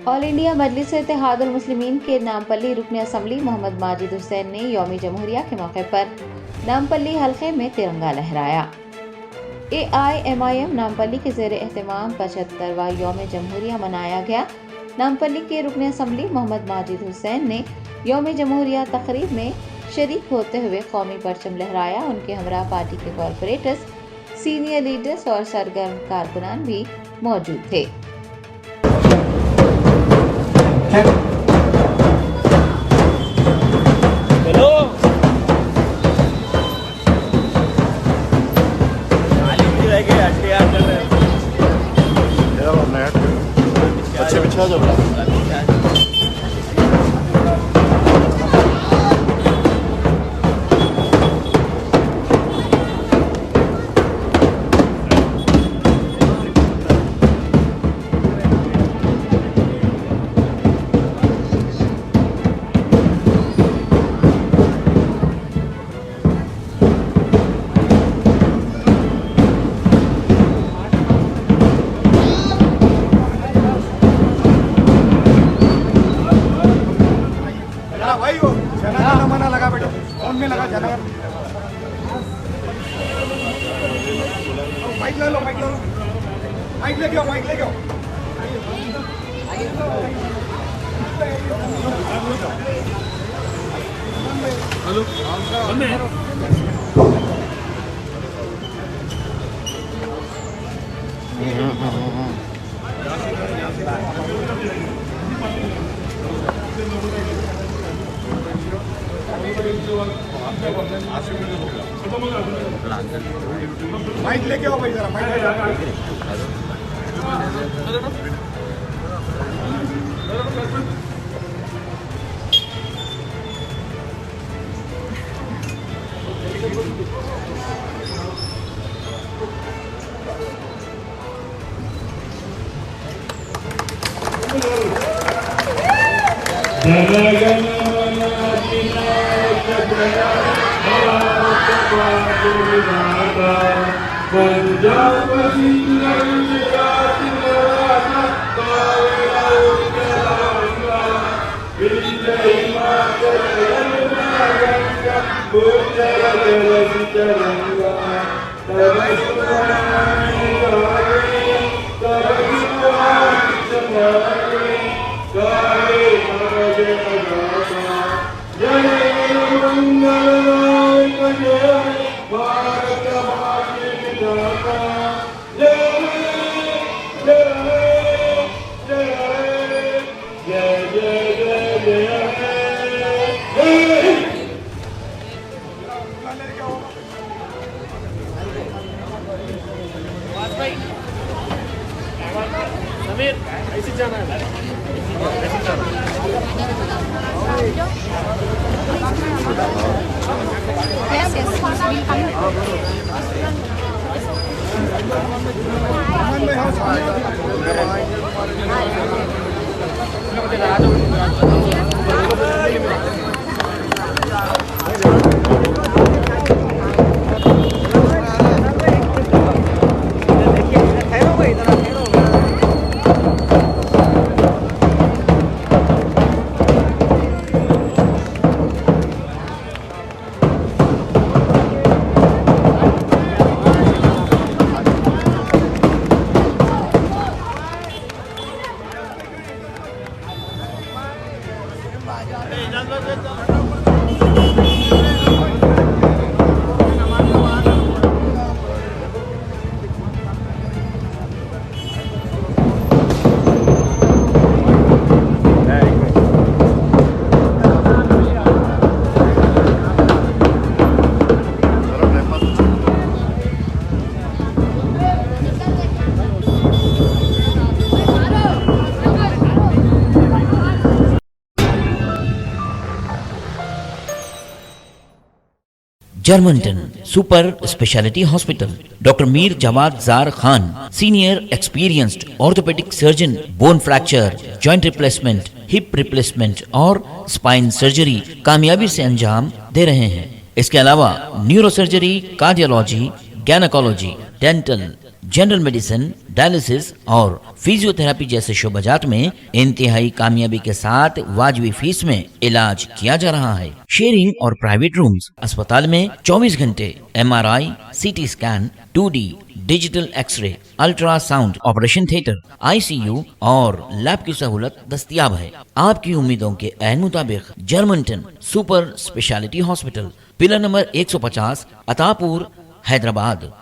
All India मजलिस इत्तेहादुल मुस्लिमीन के नामपल्ली रुकन assembly Mohammad Majid Hussain ने यौम जमहूरिया के मौके पर नामपल्ली हल्के में तिरंगा लहराया। AIMIM नामपल्ली के ज़ेर एहतमाम 75वां यौम जमहूरिया मनाया गया। नामपल्ली के रुकन असम्बली मोहम्मद माजिद हुसैन ने यौम जमहूरिया तकरीब में शरीक होते हुए कौमी परचम लहराया। उनके हमरा पार्टी के कॉरपोरेटर्स, सीनियर लीडर्स और सरगर्म कारकुनान भी मौजूद थे। अच्छे बिछा जाओ। भाई वो मना लगा बेटा, फोन में लगा जाना। माइक ले लो, माइक ले लो, माइक लेके आओ, माइक लेके आओ। हेलो माइक लेके आओ भाई, जरा माइक लेके आओ। Germanten super speciality hospital, doctor Mir Jawad Jar Khan, senior experienced orthopaedic surgeon, bone fracture, joint replacement, hip replacement और स्पाइन सर्जरी कामयाबी से अंजाम दे रहे हैं। इसके अलावा neuro surgery, cardiology, gynaecology, dental, general medicine, dialysis और फिजियोथेरेपी जैसे शोबाजात में इंतहाई कामयाबी के साथ वाजिबी फीस में इलाज किया जा रहा है। शेयरिंग और प्राइवेट रूम्स। अस्पताल में 24 घंटे MRI, CT scan, 2D digital x ray, ultrasound, operation theatre, ICU और लैब की सहूलत दस्तयाब है। आपकी उम्मीदों के ऐन मुताबिक Germanten super speciality hospital, pillar number 150, Attapur, Hyderabad.